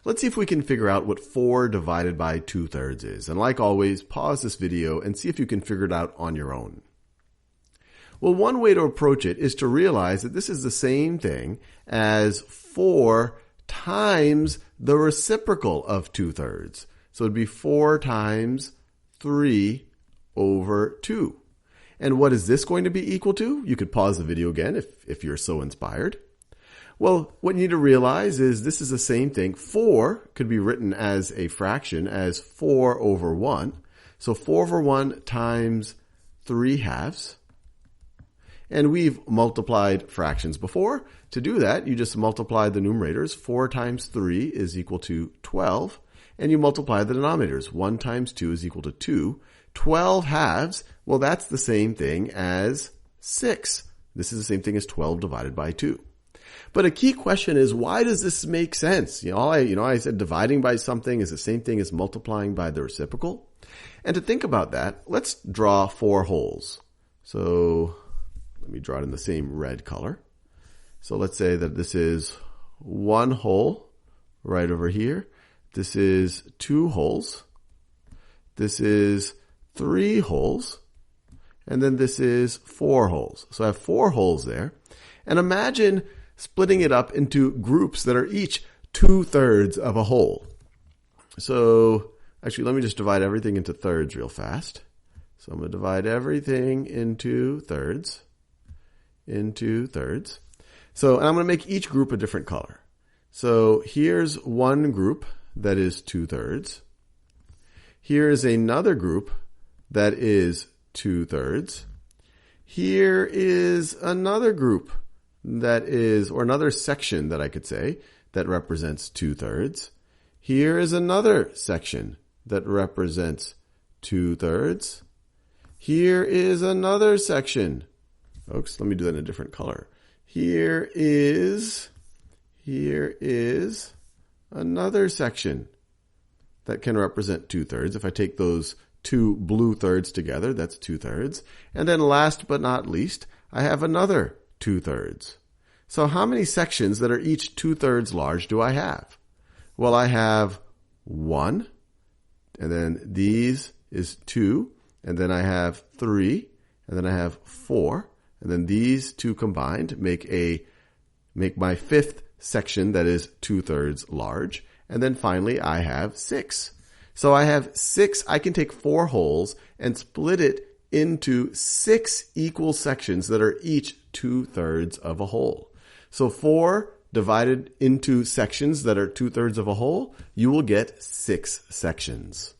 Let's see if we can figure out what 4 divided by 2/3 is. And like always, pause this video and see if you can figure it out on your own. Well, one way to approach it is to realize that this is the same thing as 4 times the reciprocal of 2/3. So it'd be 4 times 3 over 2. And what is this going to be equal to? You could pause the video again if you're so inspired. Well, what you need to realize is this is the same thing. 4 could be written as a fraction as 4 over 1. So 4 over 1 times 3/2. And we've multiplied fractions before. To do that, you just multiply the numerators. 4 times 3 is equal to 12. And you multiply the denominators. 1 times 2 is equal to 2. 12/2, well, that's the same thing as 6. This is the same thing as 12 divided by 2. But a key question is, why does this make sense? I said dividing by something is the same thing as multiplying by the reciprocal. And to think about that, let's draw 4 holes. So let me draw it in the same red color. So let's say that this is 1 hole right over here. This is 2 holes. This is 3 holes. And then this is 4 holes. So I have 4 holes there. And imagine splitting it up into groups that are each 2/3 of a hole. So actually, let me just divide everything into thirds real fast. So I'm going to divide everything into thirds. So, and I'm going to make each group a different color. So here's one group that is 2/3. Here is another group that is 2/3. Here is another group that is, or another section that I could say, that represents 2/3. Here is another section that represents 2/3. Here is another section. Folks, let me do that in a different color. Here is another section that can represent 2/3. If I take those 2 blue thirds together, that's 2/3. And then last but not least, I have another 2/3. So how many sections that are each 2/3 large do I have? Well, I have 1, and then these is 2, and then I have 3, and then I have 4, and then these 2 combined make my 5th section that is 2/3 large. And then finally, I have 6. So I have 6. I can take 4 holes and split it into 6 equal sections that are each 2/3 of a whole. So 4 divided into sections that are 2/3 of a whole, you will get 6 sections.